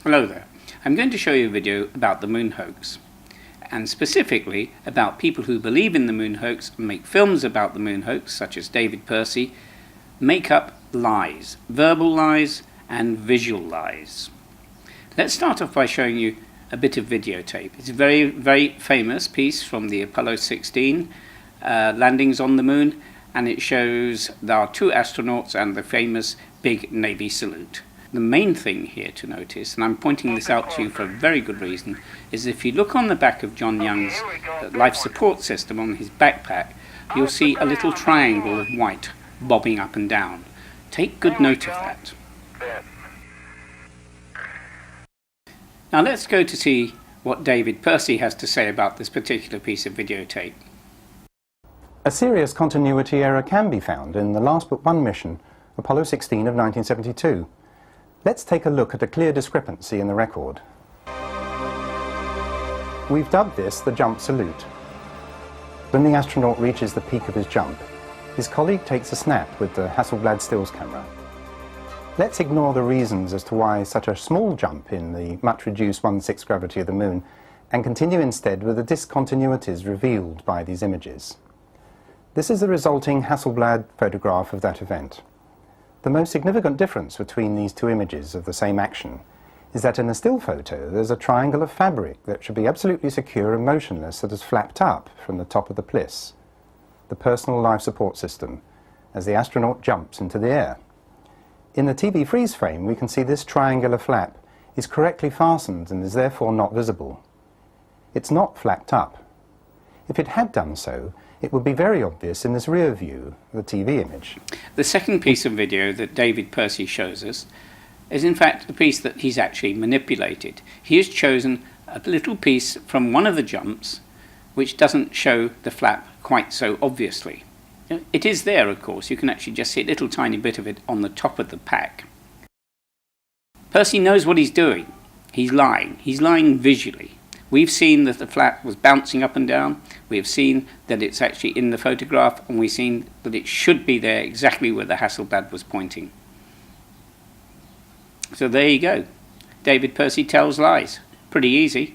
Hello there. I'm going to show you a video about the moon hoax, and specifically about people who believe in the moon hoax and make films about the moon hoax, such as David Percy, make up lies, verbal lies and visual lies. Let's start off by showing you a bit of videotape. It's a very, very famous piece from the Apollo16 landings on the moon, and it shows our two astronauts and the famous big Navy salute. The main thing here to notice, and I'm pointing this out to you for a very good reason, is if you look on the back of John Young's life support system on his backpack, you'll see a little triangle of white bobbing up and down. Take good note of that. Now let's go to see what David Percy has to say about this particular piece of videotape. A serious continuity error can be found in the last but one mission, Apollo16 of 1972. Let's take a look at a clear discrepancy in the record. We've dubbed this the jump salute. When the astronaut reaches the peak of his jump, his colleague takes a snap with the Hasselblad stills camera. Let's ignore the reasons as to why such a small jump in the much reduced 1/6 gravity of the moon, and continue instead with the discontinuities revealed by these images. This is the resulting Hasselblad photograph of that event. The most significant difference between these two images of the same action is that in the still photo there's a triangle of fabric that should be absolutely secure and motionless that has flapped up from the top of the plis, the personal life support system, as the astronaut jumps into the air. In the TV freeze frame we can see this triangular flap is correctly fastened and is therefore not visible. It's not flapped up. If it had done so, it would be very obvious in this rear view, the TV image. The second piece of video that David Percy shows us is in fact the piece that he's actually manipulated. He has chosen a little piece from one of the jumps which doesn't show the flap quite so obviously. It is there, of course. You can actually just see a little tiny bit of it on the top of the pack. Percy knows what he's doing. He's lying. He's lying visually. We've seen that the flap was bouncing up and down. We have seen that it's actually in the photograph, and we've seen that it should be there exactly where the Hasselblad was pointing. So there you go. David Percy tells lies. Pretty easy.